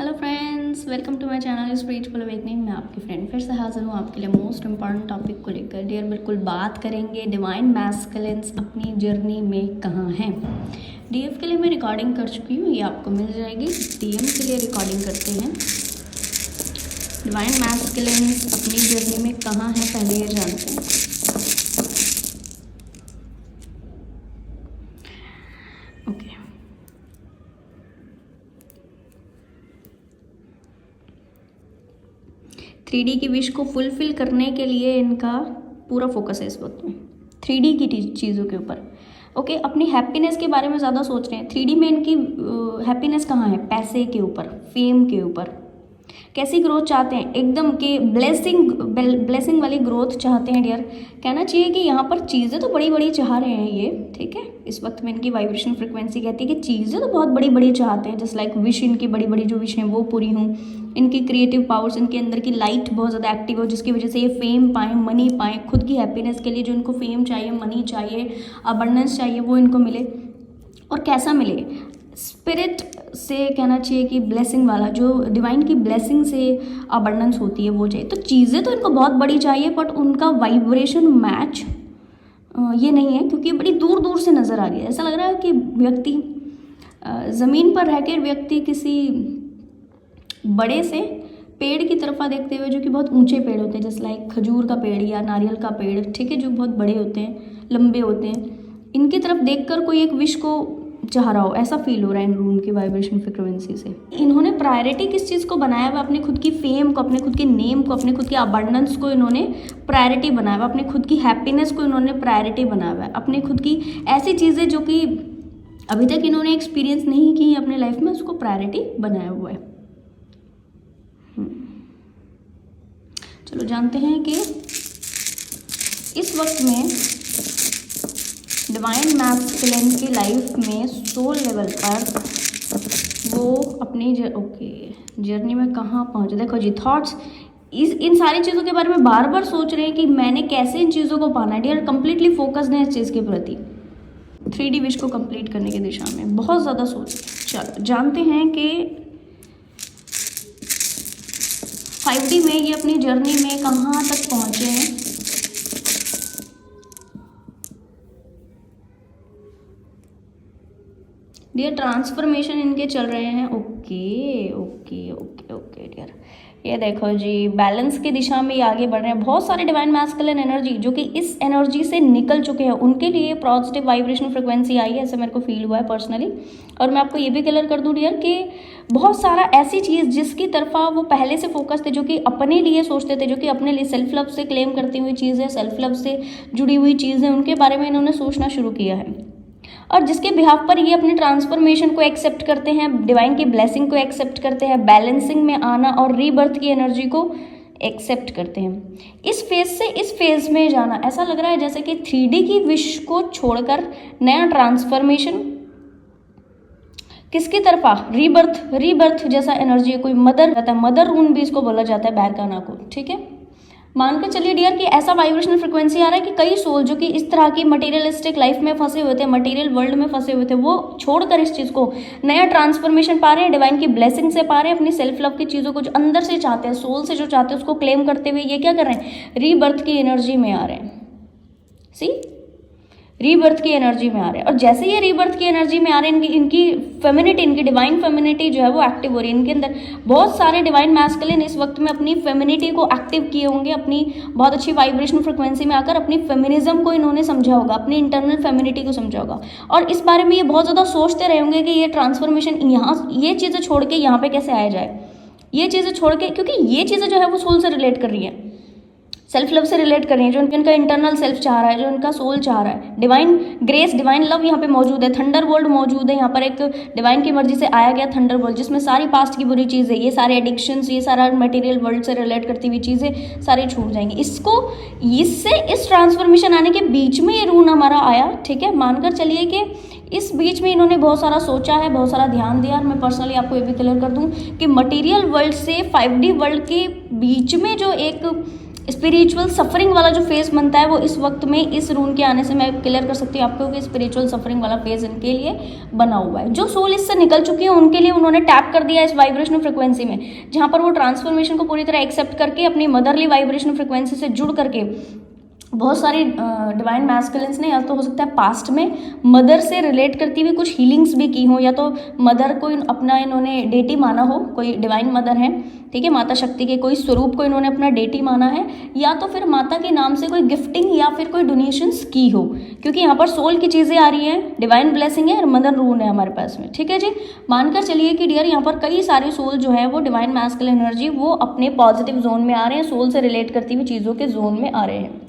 Hello friends, welcome to my channel spiritual awakening. मैं आपकी friend फिर से हाजिर हूँ आपके लिए मोस्ट इम्पॉर्टेंट टॉपिक को लेकर। डियर, बिल्कुल बात करेंगे डिवाइन मैस्कुलिन्स अपनी जर्नी में कहाँ हैं। डीएफ के लिए मैं रिकॉर्डिंग कर चुकी हूँ, ये आपको मिल जाएगी। डीएम के लिए रिकॉर्डिंग करते हैं। डिवाइन मैस्कुलिन्स अपनी जर्नी में कहाँ हैं, पहले ये जानते हैं। ओके, 3D की विश को फुलफिल करने के लिए इनका पूरा फोकस है इस वक्त में 3D की चीज़ों के ऊपर। ओके, अपनी हैप्पीनेस के बारे में ज़्यादा सोच रहे हैं। 3D में इनकी हैप्पीनेस कहाँ है? पैसे के ऊपर, फेम के ऊपर। कैसी ग्रोथ चाहते हैं? एकदम के ब्लेसिंग वाली ग्रोथ चाहते हैं। डियर, कहना चाहिए कि यहाँ पर चीज़ें तो बड़ी बड़ी चाह रहे हैं ये, ठीक है। इस वक्त में इनकी वाइब्रेशन फ्रिक्वेंसी कहती है कि चीज़ें तो बहुत बड़ी बड़ी चाहते हैं। जस्ट लाइक विश, इनकी बड़ी बड़ी जो विश हैं वो पूरी हों। इनकी क्रिएटिव पावर्स, इनके अंदर की लाइट बहुत ज़्यादा एक्टिव हो, जिसकी वजह से ये फेम पाएँ, मनी पाएँ। खुद की हैप्पीनेस के लिए जो इनको फेम चाहिए, मनी चाहिए, अबंडेंस चाहिए, वो इनको मिले। और कैसा मिले? स्पिरिट से कहना चाहिए कि ब्लेसिंग वाला, जो डिवाइन की ब्लेसिंग से अबंडेंस होती है वो चाहिए। तो चीज़ें तो इनको बहुत बड़ी चाहिए, बट उनका वाइब्रेशन मैच ये नहीं है, क्योंकि बड़ी दूर दूर से नज़र आ रही है। ऐसा लग रहा है कि व्यक्ति ज़मीन पर रहकर व्यक्ति किसी बड़े से पेड़ की तरफ देखते हुए, जो कि बहुत ऊंचे पेड़ होते हैं, जैसे लाइक खजूर का पेड़ या नारियल का पेड़, ठीक है, जो बहुत बड़े होते हैं, लंबे होते हैं, इनकी तरफ देखकर कोई एक विश को चाह रहा हो, ऐसा फील हो रहा है इन रूम की वाइब्रेशन फ्रिक्वेंसी से। इन्होंने प्रायोरिटी किस चीज़ को बनाया हुआ? अपने खुद की फेम को, अपने खुद के नेम को, अपने खुद के अबंडेंस को इन्होंने प्रायोरिटी बनाया हुआ। अपने खुद की हैप्पीनेस को इन्होंने प्रायोरिटी बनाया हुआ है। अपने खुद की ऐसी चीज़ें जो कि अभी तक इन्होंने एक्सपीरियंस नहीं की अपने लाइफ में, उसको प्रायोरिटी बनाया हुआ है। चलो जानते हैं कि इस वक्त में डिवाइन मैस्कुलिन की लाइफ में सोल लेवल पर वो अपनी जर्नी में कहाँ पहुँचे। देखो जी, थॉट्स इन सारी चीज़ों के बारे में बार बार सोच रहे हैं कि मैंने कैसे इन चीज़ों को पाना है। डियर, कंप्लीटली फोकस्ड है इस चीज़ के प्रति। 3D विश को कंप्लीट करने की दिशा में बहुत ज़्यादा सोच। चलो जानते हैं कि 5D में ये अपनी जर्नी में कहाँ तक पहुँचे हैं। डियर, ट्रांसफॉर्मेशन इनके चल रहे हैं। ओके डियर, ये देखो जी, बैलेंस की दिशा में ये आगे बढ़ रहे हैं। बहुत सारे डिवाइन मैस्कुलिन एनर्जी जो कि इस एनर्जी से निकल चुके हैं, उनके लिए पॉजिटिव वाइब्रेशन फ्रिक्वेंसी आई है, ऐसे मेरे को फील हुआ है पर्सनली। और मैं आपको ये भी क्लियर कर दूँ डियर कि बहुत सारा ऐसी चीज़ जिसकी तरफा वो पहले से फोकस थे, जो कि अपने लिए सोचते थे, जो कि अपने लिए सेल्फ लव से क्लेम करती हुई चीज़ है, सेल्फ लव से जुड़ी हुई चीज़ है, उनके बारे में इन्होंने सोचना शुरू किया है। और जिसके बिहाफ पर ये अपने ट्रांसफॉर्मेशन को एक्सेप्ट करते हैं, डिवाइन की ब्लेसिंग को एक्सेप्ट करते हैं, बैलेंसिंग में आना और रीबर्थ की एनर्जी को एक्सेप्ट करते हैं। इस फेज से इस फेज में जाना, ऐसा लग रहा है जैसे कि 3D की विश को छोड़कर नया ट्रांसफॉर्मेशन किसकी तरफा? रीबर्थ जैसा एनर्जी। कोई मदर रहता है, मदर रून भी इसको बोला जाता है, बैरकाना को, ठीक है। मानकर चलिए डियर कि ऐसा वाइब्रेशनल फ्रिक्वेंसी आ रहा है कि कई सोल जो कि इस तरह की मटेरियलिस्टिक लाइफ में फंसे हुए थे, मटेरियल वर्ल्ड में फंसे हुए थे, वो छोड़कर इस चीज़ को नया ट्रांसफॉर्मेशन पा रहे हैं, डिवाइन की ब्लेसिंग से पा रहे हैं। अपनी सेल्फ लव की चीज़ों को जो अंदर से चाहते हैं, सोल से जो चाहते हैं, उसको क्लेम करते हुए ये क्या कर रहे हैं? रीबर्थ की एनर्जी में आ रहे हैं। रीबर्थ की एनर्जी में आ रहे हैं। और जैसे ये रीबर्थ की एनर्जी में आ रहे हैं, इनकी फेमिनिटी, इनकी डिवाइन फेमिनिटी जो है वो एक्टिव हो रही है। इनके अंदर बहुत सारे डिवाइन मैस्कुलिन इस वक्त में अपनी फेमिनिटी को एक्टिव किए होंगे। अपनी बहुत अच्छी वाइब्रेशन फ्रिक्वेंसी में आकर अपनी फेमिनिज्म को इन्होंने समझा होगा, अपनी इंटरनल फेमिनिटी को समझा होगा। और इस बारे में ये बहुत ज़्यादा सोचते रहे होंगे कि ये ट्रांसफॉर्मेशन यहाँ, ये चीज़ें छोड़ के यहाँ पे कैसे आया जाए, ये चीज़ें छोड़ के, क्योंकि ये चीज़ें जो है वो सोल से रिलेट कर रही है, सेल्फ लव से रिलेट कर रही है, जो इनका इंटरनल सेल्फ चाह रहा है, जो इनका सोल चाह रहा है। डिवाइन ग्रेस, डिवाइन लव यहाँ पे मौजूद है। थंडर बोल्ट मौजूद है यहाँ पर, एक डिवाइन की मर्जी से आया गया थंडर बोल्ट, जिसमें सारी पास्ट की बुरी चीज़ें, ये सारे एडिक्शंस, ये सारा मटेरियल वर्ल्ड से रिलेट करती हुई चीज़ें सारी छूट जाएंगी। इससे इस ट्रांसफॉर्मेशन आने के बीच में ये रून हमारा आया, ठीक है। मानकर चलिए कि इस बीच में इन्होंने बहुत सारा सोचा है, बहुत सारा ध्यान दिया। और मैं पर्सनली आपको ये भी क्लियर कर दूँ कि मटेरियल वर्ल्ड से 5D वर्ल्ड के बीच में जो एक स्पिरिचुअल सफरिंग वाला जो फेज बनता है वो इस वक्त में, इस रून के आने से मैं क्लियर कर सकती हूँ आपको कि स्पिरिचुअल सफरिंग वाला फेज इनके लिए बना हुआ है। जो सोल इससे निकल चुकी है उनके लिए उन्होंने टैप कर दिया इस वाइब्रेशनल फ्रिक्वेंसी में, जहाँ पर वो ट्रांसफॉर्मेशन को पूरी तरह एक्सेप्ट करके अपनी मदरली वाइब्रेशनल फ्रिक्वेंसी से जुड़ करके बहुत सारी डिवाइन मैस्कुलिन्स ने, या तो हो सकता है पास्ट में मदर से रिलेट करती हुई कुछ हीलिंग्स भी की हो, या तो मदर को अपना इन्होंने डेटी माना हो, कोई डिवाइन मदर है, ठीक है, माता शक्ति के कोई स्वरूप को इन्होंने अपना डेटी माना है, या तो फिर माता के नाम से कोई गिफ्टिंग या फिर कोई डोनेशंस की हो, क्योंकि यहाँ पर सोल की चीज़ें आ रही हैं, डिवाइन ब्लेसिंग है और मदर रून है हमारे पास में, ठीक है जी। मानकर चलिए कि डियर यहाँ पर कई सारे सोल जो है वो डिवाइन मैस्कुलिन एनर्जी वो अपने पॉजिटिव जोन में आ रहे हैं, सोल से रिलेट करती हुई चीज़ों के जोन में आ रहे हैं,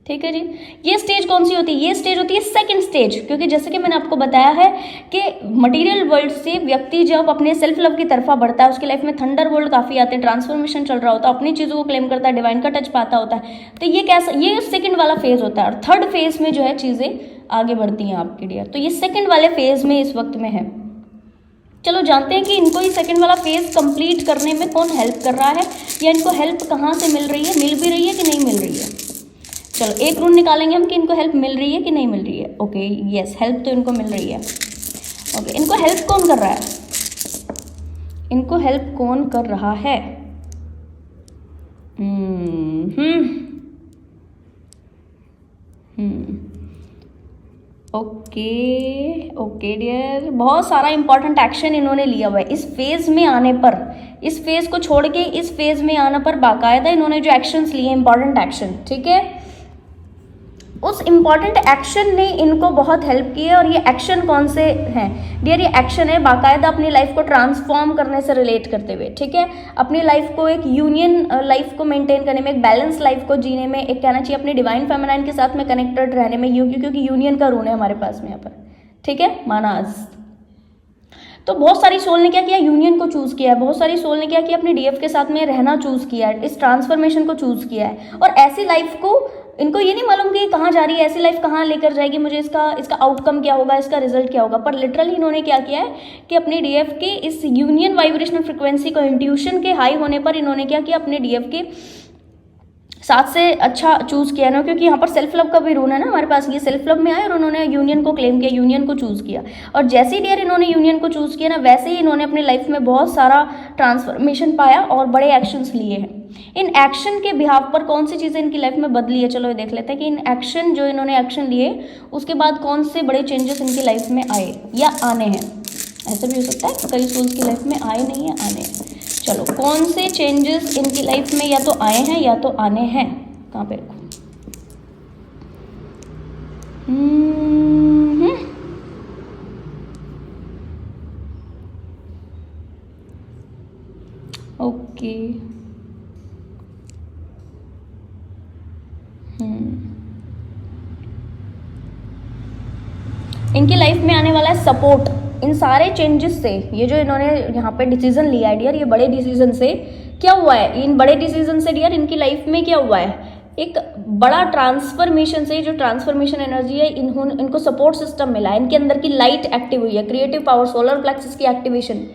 ठीक है जी। ये स्टेज कौन सी होती है? ये स्टेज होती है सेकंड स्टेज, क्योंकि जैसे कि मैंने आपको बताया है कि मटेरियल वर्ल्ड से व्यक्ति जब अपने सेल्फ लव की तरफा बढ़ता है, उसकी लाइफ में थंडर वर्ल्ड काफ़ी आते हैं, ट्रांसफॉर्मेशन चल रहा होता है, अपनी चीज़ों को क्लेम करता है, डिवाइन का टच पाता होता है, तो ये कैसा, ये सेकंड वाला फेज होता है। और थर्ड फेज में जो है चीज़ें आगे बढ़ती हैं आपकी डियर, तो ये सेकंड वाले फेज में इस वक्त में है। चलो जानते हैं कि इनको ये सेकंड वाला फेज कंप्लीट करने में कौन हेल्प कर रहा है, या इनको हेल्प कहाँ से मिल रही है, मिल भी रही है कि नहीं मिल रही है। चलो एक रूल निकालेंगे हम कि इनको हेल्प मिल रही है कि नहीं मिल रही है। ओके यस, हेल्प तो इनको मिल रही है। ओके, इनको हेल्प कौन कर रहा है, इनको हेल्प कौन कर रहा है? ओके डियर, बहुत सारा इंपॉर्टेंट एक्शन इन्होंने लिया हुआ है इस फेज में आने पर। इस फेज को छोड़ के इस फेज में आने पर बाकायदा इन्होंने जो एक्शंस लिए, इंपॉर्टेंट एक्शन, ठीक है, उस इम्पॉर्टेंट एक्शन ने इनको बहुत हेल्प की है। और ये एक्शन कौन से हैं डियर? ये एक्शन है बाकायदा अपनी लाइफ को ट्रांसफॉर्म करने से रिलेट करते हुए, ठीक है, अपनी लाइफ को एक यूनियन लाइफ को मेंटेन करने में, एक बैलेंस लाइफ को जीने में, एक कहना चाहिए अपने डिवाइन फेमिनाइन के साथ में कनेक्टेड रहने में, क्योंकि यूनियन का रूल है हमारे पास में यहाँ पर, ठीक है, मानाज। तो बहुत सारी सोल ने क्या किया, यूनियन को चूज़ किया है, बहुत सारी सोल ने क्या किया, अपने डीएफ के साथ में रहना चूज़ किया है, इस ट्रांसफॉर्मेशन को चूज़ किया है। और ऐसी लाइफ को इनको ये नहीं मालूम कि कहाँ जा रही है, ऐसी लाइफ कहाँ लेकर जाएगी मुझे, इसका आउटकम क्या होगा, इसका रिजल्ट क्या होगा, पर लिटरली इन्होंने क्या किया है कि अपने डीएफ के इस यूनियन वाइब्रेशनल फ्रिक्वेंसी को, इंट्यूशन के हाई होने पर इन्होंने क्या किया, अपने डीएफ के साथ से अच्छा चूज़ किया ना, क्योंकि यहाँ पर सेल्फ लव का भी रूल है ना हमारे पास। ये सेल्फ लव में आए और उन्होंने यूनियन को क्लेम किया, यूनियन को चूज़ किया। और जैसे ही डियर इन्होंने यूनियन को चूज़ किया ना, वैसे ही इन्होंने अपनी लाइफ में बहुत सारा ट्रांसफॉर्मेशन पाया और बड़े एक्शंस लिए हैं। इन एक्शन के बिहाफ पर कौन सी चीज़ें इनकी लाइफ में बदली है, चलो ये देख लेते हैं कि इन एक्शन जो इन्होंने एक्शन लिए उसके बाद कौन से बड़े चेंजेस इनकी लाइफ में आए या आने हैं। ऐसा भी हो सकता है कई सोल्स की लाइफ में आए नहीं है, आने हैं। चलो कौन से चेंजेस इनकी लाइफ में या तो आए हैं या तो आने हैं, कहाँ पे रखो, ओके इनकी लाइफ में आने वाला है सपोर्ट। इन सारे चेंजेस से, ये जो इन्होंने यहाँ पे डिसीजन लिया है डियर, ये बड़े डिसीजन से क्या हुआ है, इन बड़े डिसीजन से डियर इनकी लाइफ में क्या हुआ है, एक बड़ा ट्रांसफॉर्मेशन से, जो ट्रांसफॉर्मेशन एनर्जी है इनको सपोर्ट सिस्टम मिला है, इनके अंदर की लाइट एक्टिव हुई है, क्रिएटिव पावर, सोलर प्लेक्सस की एक्टिवेशन,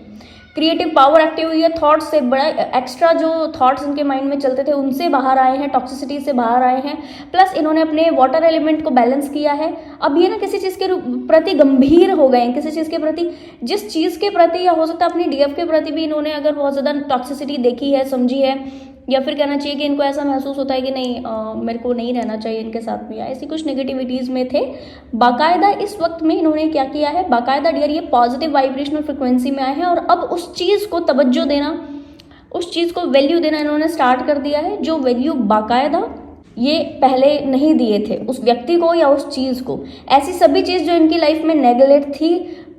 क्रिएटिव पावर एक्टिव हुई है, थॉट्स से बड़ा एक्स्ट्रा जो थॉट्स इनके माइंड में चलते थे उनसे बाहर आए हैं, टॉक्सिसिटी से बाहर आए हैं, प्लस इन्होंने अपने वाटर एलिमेंट को बैलेंस किया है। अब ये ना किसी चीज़ के प्रति गंभीर हो गए हैं, किसी चीज़ के प्रति, जिस चीज़ के प्रति या हो सकता है अपनी डीएफ के प्रति भी इन्होंने अगर बहुत ज़्यादा टॉक्सिसिटी देखी है, समझी है, या फिर कहना चाहिए कि इनको ऐसा महसूस होता है कि नहीं मेरे को नहीं रहना चाहिए इनके साथ में, या ऐसी कुछ नेगेटिविटीज़ में थे, बाकायदा इस वक्त में इन्होंने क्या किया है, बाकायदा डियर ये पॉजिटिव वाइब्रेशनल फ्रिक्वेंसी में आए हैं और अब उस चीज़ को तवज्जो देना, उस चीज़ को वैल्यू देना इन्होंने स्टार्ट कर दिया है, जो वैल्यू बाकायदा ये पहले नहीं दिए थे उस व्यक्ति को या उस चीज़ को। ऐसी सभी चीज़ जो इनकी लाइफ में नेगलेक्ट थी,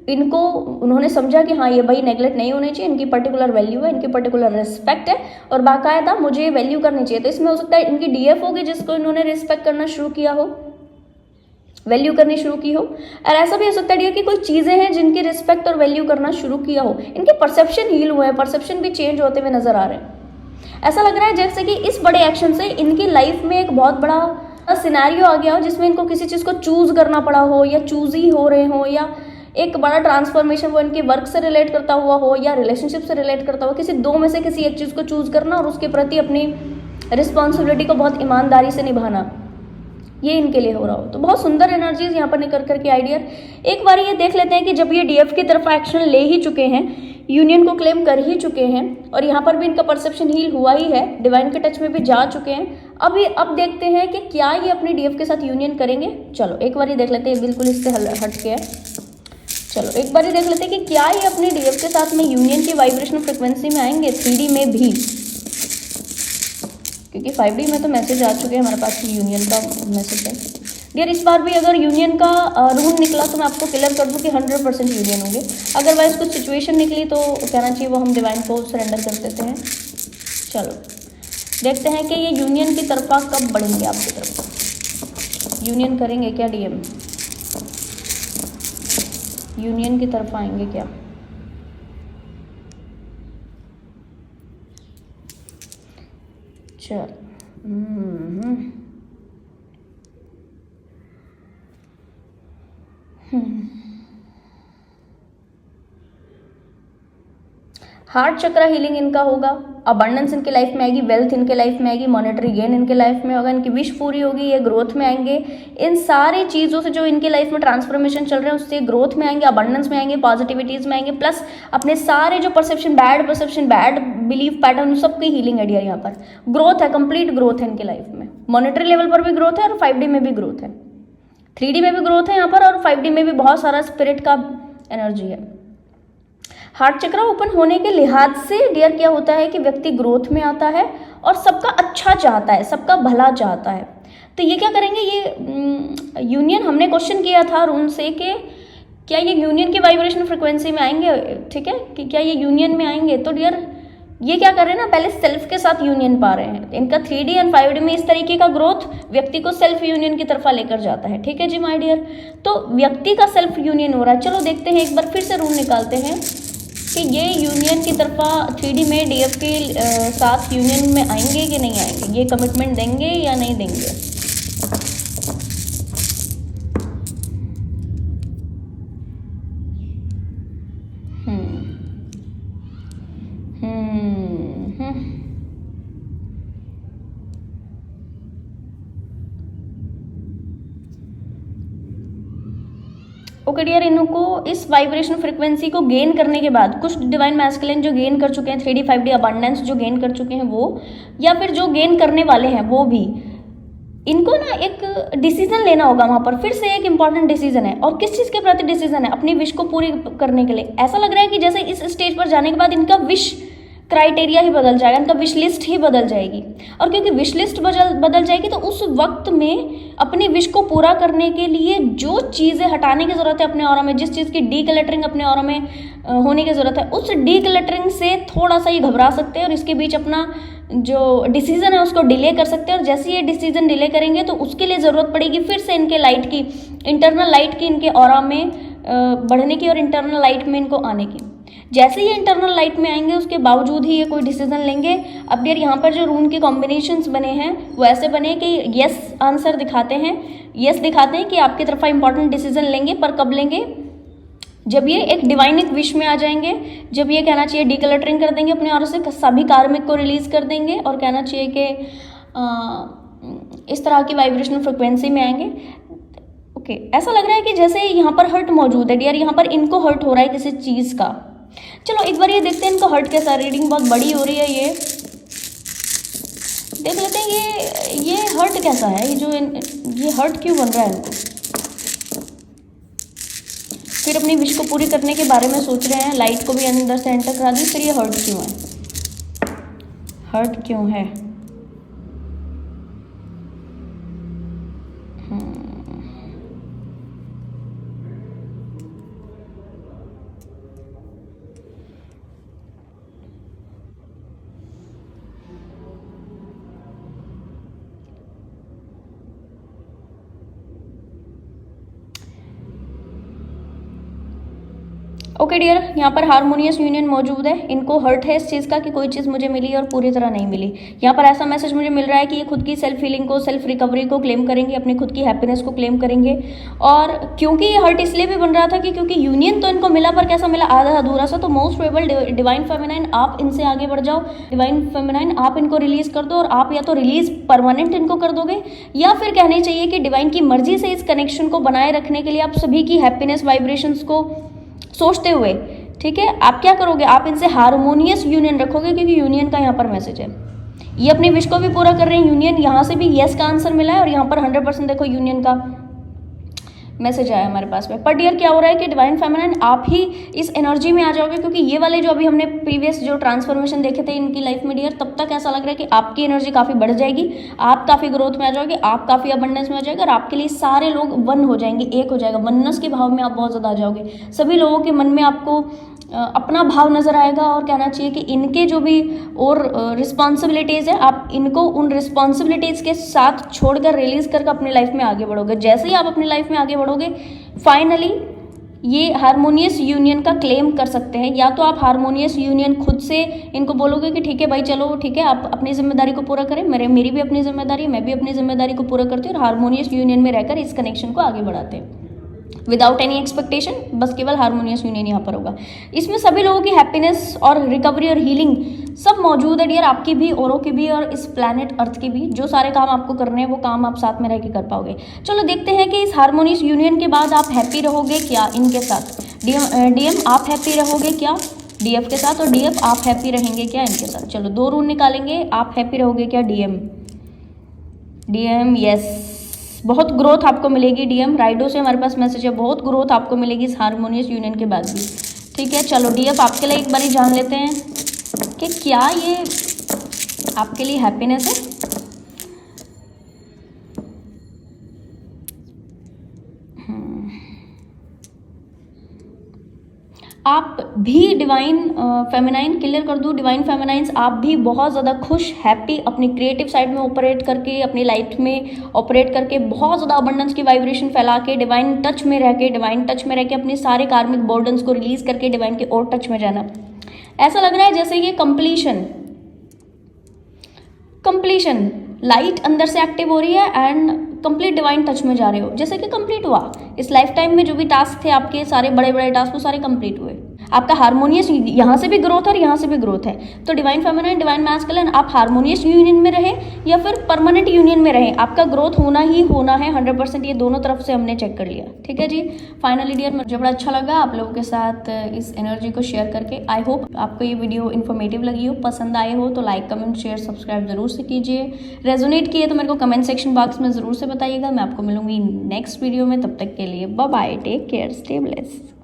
इनको उन्होंने समझा कि हाँ ये भाई नेगलेक्ट नहीं होने चाहिए, इनकी पर्टिकुलर वैल्यू है, इनकी पर्टिकुलर रिस्पेक्ट है और बाकायदा मुझे ये वैल्यू करनी चाहिए। तो इसमें हो सकता है इनकी डीएफ होगी जिसको इन्होंने रिस्पेक्ट करना शुरू किया हो, वैल्यू करनी शुरू की हो, और ऐसा भी हो सकता है कि कोई चीज़ें हैं जिनकी रिस्पेक्ट और वैल्यू करना शुरू किया हो, इनके परसेप्शन हील हुए हैं, परसेप्शन भी चेंज होते हुए नजर आ रहे हैं। ऐसा लग रहा है जैसे कि इस बड़े एक्शन से इनकी लाइफ में एक बहुत बड़ा सिनेरियो आ गया हो जिसमें इनको किसी चीज़ को चूज करना पड़ा हो, या चूज ही हो रहे हो, या एक बड़ा ट्रांसफॉर्मेशन वो इनके वर्क से रिलेट करता हुआ हो या रिलेशनशिप से रिलेट करता हो, किसी दो में से किसी एक चीज़ को चूज करना और उसके प्रति अपनी रिस्पॉन्सिबिलिटी को बहुत ईमानदारी से निभाना, ये इनके लिए हो रहा हो। तो बहुत सुंदर एनर्जीज यहाँ पर निकल करके आइडिया। एक बार ये देख लेते हैं कि जब ये डीएफ की तरफ एक्शन ले ही चुके हैं, यूनियन को क्लेम कर ही चुके हैं, और यहाँ पर भी इनका परसेप्शन हील हुआ ही है, डिवाइन के टच में भी जा चुके हैं, अब देखते हैं कि क्या ये अपनी डीएफ के साथ यूनियन करेंगे। चलो एक बार ये देख लेते हैं, बिल्कुल इससे हट के है। चलो एक बार ये देख लेते हैं कि क्या ये अपनी डीएफ के साथ में यूनियन की वाइब्रेशनल फ्रिक्वेंसी में आएंगे 3D में भी, क्योंकि 5D में तो मैसेज आ चुके हैं हमारे पास, यूनियन का मैसेज है डियर। इस बार भी अगर यूनियन का रूल निकला तो मैं आपको क्लियर कर दूं कि 100% यूनियन होंगे। अदरवाइज कुछ सिचुएशन निकली तो कहना चाहिए वो हम डिवाइन को सरेंडर कर देते हैं। चलो देखते हैं कि ये यूनियन की तरफा कब बढ़ेंगे, आपकी तरफ यूनियन करेंगे क्या डीएम, यूनियन की तरफ आएंगे क्या। चल हार्ट चक्र हीलिंग इनका होगा, अबंडेंस इनके लाइफ में आएगी, वेल्थ इनके लाइफ में आएगी, मॉनेटरी गेन इनके लाइफ में होगा, इनकी विश पूरी होगी, ये ग्रोथ में आएंगे। इन सारी चीज़ों से जो इनके लाइफ में ट्रांसफॉर्मेशन चल रहे हैं उससे ग्रोथ में आएंगे, अबंडेंस में आएंगे, पॉजिटिविटीज में आएंगे, प्लस अपने सारे जो परसेप्शन, बैड बिलीफ पैटर्न, सबकी हीलिंग है डियर। यहाँ पर ग्रोथ है, कंप्लीट ग्रोथ है इनके लाइफ में, मॉनेटरी लेवल पर भी ग्रोथ है और 5D में भी ग्रोथ है, 3D में भी ग्रोथ है यहाँ पर, और 5D में भी बहुत सारा स्पिरिट का एनर्जी है। हार्ट चक्र ओपन होने के लिहाज से डियर क्या होता है कि व्यक्ति ग्रोथ में आता है और सबका अच्छा चाहता है, सबका भला चाहता है। तो ये क्या करेंगे, ये यूनियन, हमने क्वेश्चन किया था रूम से कि क्या ये यूनियन की वाइब्रेशन फ्रिक्वेंसी में आएंगे, ठीक है, कि क्या ये यूनियन में आएंगे। तो डियर ये क्या कर रहे हैं ना, पहले सेल्फ के साथ यूनियन पा रहे हैं। इनका 3D एंड 5D में इस तरीके का ग्रोथ व्यक्ति को सेल्फ यूनियन की तरफा लेकर जाता है, ठीक है जी माय डियर। तो व्यक्ति का सेल्फ यूनियन हो रहा है। चलो देखते हैं, एक बार फिर से रूम निकालते हैं कि ये यूनियन की तरफा 3D में डीएफ के साथ यूनियन में आएंगे कि नहीं आएंगे, ये कमिटमेंट देंगे या नहीं देंगे। ओके डियर, इनको इस वाइब्रेशन फ्रिक्वेंसी को गेन करने के बाद कुछ डिवाइन मैस्कुलिन जो गेन कर चुके हैं 3D 5D अबंडेंस जो गेन कर चुके हैं वो, या फिर जो गेन करने वाले हैं वो भी, इनको ना एक डिसीजन लेना होगा वहाँ पर। फिर से एक इंपॉर्टेंट डिसीजन है, और किस चीज़ के प्रति डिसीजन है, अपनी विश को पूरी करने के लिए। ऐसा लग रहा है कि जैसे इस स्टेज पर जाने के बाद इनका विश क्राइटेरिया ही बदल जाएगा, इनका विश लिस्ट ही बदल जाएगी। और क्योंकि विश लिस्ट बदल जाएगी तो उस वक्त में अपनी विश को पूरा करने के लिए जो चीज़ें हटाने की ज़रूरत है अपने ऑरा में, जिस चीज़ की डीक्लटरिंग अपने ऑरा में होने की ज़रूरत है, उस डीक्लटरिंग से थोड़ा सा ये घबरा सकते हैं और इसके बीच अपना जो डिसीज़न है उसको डिले कर सकते हैं। और जैसे ये डिसीज़न डिले करेंगे तो उसके लिए ज़रूरत पड़ेगी फिर से इनके लाइट की, इंटरनल लाइट की, इनके ऑरा में बढ़ने की और इंटरनल लाइट में इनको आने की। जैसे ये इंटरनल लाइट में आएंगे उसके बावजूद ही ये कोई डिसीजन लेंगे। अब डियर यहाँ पर जो रून के कॉम्बिनेशंस बने हैं वो ऐसे बने कि यस आंसर दिखाते हैं, यस दिखाते हैं कि आपकी तरफ इंपॉर्टेंट डिसीजन लेंगे, पर कब लेंगे, जब ये एक डिवाइनिक विश में आ जाएंगे, जब ये कहना चाहिए डीक्लटरिंग कर देंगे अपने और से सभी कार्मिक को रिलीज कर देंगे और कहना चाहिए कि इस तरह की वाइब्रेशनल फ्रिक्वेंसी में आएंगे। ओके, ऐसा लग रहा है कि जैसे यहाँ पर हर्ट मौजूद है डियर, यहाँ पर इनको हर्ट हो रहा है किसी चीज़ का। चलो एक बार ये देखते हैं इनको हर्ट कैसा, रीडिंग बहुत बड़ी हो रही है, ये देख लेते हैं ये हर्ट कैसा है, ये हर्ट क्यों बन रहा है इनको। फिर अपनी विश को पूरी करने के बारे में सोच रहे हैं, लाइट को भी अंदर से एंटर करा दी, फिर ये हर्ट क्यों है, हर्ट क्यों है। ओके डियर, यहाँ पर हारमोनियस यूनियन मौजूद है। इनको हर्ट है इस चीज़ का कि कोई चीज़ मुझे मिली और पूरी तरह नहीं मिली। यहाँ पर ऐसा मैसेज मुझे मिल रहा है कि ये खुद की सेल्फ हीलिंग को, सेल्फ रिकवरी को क्लेम करेंगे, अपनी खुद की हैप्पीनेस को क्लेम करेंगे। और क्योंकि ये हर्ट इसलिए भी बन रहा था कि क्योंकि यूनियन तो इनको मिला पर कैसा मिला, आधा अधूरा सा। तो मोस्ट प्रोबेबल डिवाइन फेमिनाइन आप इनसे आगे बढ़ जाओ, डिवाइन फेमिनाइन आप इनको रिलीज कर दो, और आप या तो रिलीज परमानेंट इनको कर दोगे, या फिर कहने चाहिए कि डिवाइन की मर्जी से इस कनेक्शन को बनाए रखने के लिए आप सभी की हैप्पीनेस वाइब्रेशंस को सोचते हुए, ठीक है, आप क्या करोगे, आप इनसे हारमोनियस यूनियन रखोगे, क्योंकि यूनियन का यहाँ पर मैसेज है। ये अपनी विश को भी पूरा कर रहे हैं। यूनियन यहाँ से भी यस का आंसर मिला है, और यहाँ पर 100% देखो यूनियन का मैसेज आया हमारे पास में। पर डियर क्या हो रहा है कि डिवाइन फेमिनाइन आप ही इस एनर्जी में आ जाओगे, क्योंकि ये वाले जो अभी हमने प्रीवियस जो ट्रांसफॉर्मेशन देखे थे इनकी लाइफ में डियर, तब तक ऐसा लग रहा है कि आपकी एनर्जी काफ़ी बढ़ जाएगी, आप काफ़ी ग्रोथ में आ जाओगे, आप काफ़ी अबंडेंस में आ जाएगा, और आपके लिए सारे लोग वन हो जाएंगे, एक हो जाएगा। वननेस के भाव में आप बहुत ज़्यादा आ जाओगे। सभी लोगों के मन में आपको अपना भाव नज़र आएगा, और कहना चाहिए कि इनके जो भी और रिस्पॉन्सिबिलिटीज़ है, आप इनको उन रिस्पॉन्सिबिलिटीज़ के साथ छोड़कर रिलीज़ करके अपनी लाइफ में आगे बढ़ोगे। जैसे ही आप अपनी लाइफ में आगे बढ़ोगे, फाइनली ये हारमोनियस यूनियन का क्लेम कर सकते हैं। या तो आप हारमोनियस यूनियन खुद से इनको बोलोगे कि ठीक है भाई, चलो ठीक है, आप अपनी जिम्मेदारी को पूरा करें, मेरी भी अपनी जिम्मेदारी है, मैं भी अपनी जिम्मेदारी को पूरा करती हूँ, और हारमोनियस यूनियन में रहकर इस कनेक्शन को आगे बढ़ाते हैं विदाउट एनी एक्सपेक्टेशन। बस केवल हारमोनियस यूनियन यहाँ पर होगा। इसमें सभी लोगों की हैप्पीनेस और रिकवरी और हीलिंग सब मौजूद है डियर, आपकी भी, औरों की भी, और इस प्लैनेट अर्थ की भी। जो सारे काम आपको करने हैं वो काम आप साथ में रह के कर पाओगे। चलो देखते हैं कि इस हारमोनियस यूनियन के बाद आप हैप्पी रहोगे क्या इनके साथ। डीएम आप हैप्पी रहोगे क्या डीएफ के साथ, और डीएफ आप हैप्पी रहेंगे क्या इनके साथ। चलो 2 रूल निकालेंगे। आप हैप्पी रहोगे क्या डीएम यस, बहुत ग्रोथ आपको मिलेगी डीएम। राइडो से हमारे पास मैसेज है, बहुत ग्रोथ आपको मिलेगी इस हारमोनियस यूनियन के बाद भी। ठीक है, चलो डीएफ आपके लिए एक बार ही जान लेते हैं कि क्या ये आपके लिए हैप्पीनेस है। आप भी डिवाइन फेमिनाइन क्लियर कर दूँ, डिवाइन फेमिनाइंस आप भी बहुत ज़्यादा खुश, हैप्पी, अपनी क्रिएटिव साइड में ऑपरेट करके, अपनी लाइफ में ऑपरेट करके, बहुत ज़्यादा अबंडेंस की वाइब्रेशन फैला के, डिवाइन टच में रह के अपने सारे कार्मिक बर्डन्स को रिलीज करके डिवाइन के और टच में जाना। ऐसा लग रहा है जैसे ये कंप्लीशन लाइट अंदर से एक्टिव हो रही है, एंड कंप्लीट डिवाइन टच में जा रहे हो, जैसे कि कंप्लीट हुआ इस लाइफ टाइम में जो भी टास्क थे आपके, सारे बड़े बड़े टास्क वो सारे कंप्लीट हुए। आपका हारमोनियस यहाँ से भी ग्रोथ है और यहाँ से भी ग्रोथ है। तो डिवाइन फेमिनाइन, डिवाइन मैस्कुलिन, आप हारमोनियस यूनियन में रहे या फिर परमानेंट यूनियन में रहे, आपका ग्रोथ होना ही होना है 100%। ये दोनों तरफ से हमने चेक कर लिया। ठीक है जी। फाइनली डियर, मुझे बड़ा अच्छा लगा आप लोगों के साथ इस एनर्जी को शेयर करके। आई होप आपको ये वीडियो इन्फॉर्मेटिव लगी हो, पसंद आए हो तो लाइक, कमेंट, शेयर, सब्सक्राइब जरूर से कीजिए। रेजोनेट किए तो मेरे को कमेंट सेक्शन बॉक्स में ज़रूर से बताइएगा। मैं आपको मिलूंगी नेक्स्ट वीडियो में, तब तक के लिए bye bye, take care, stay blessed.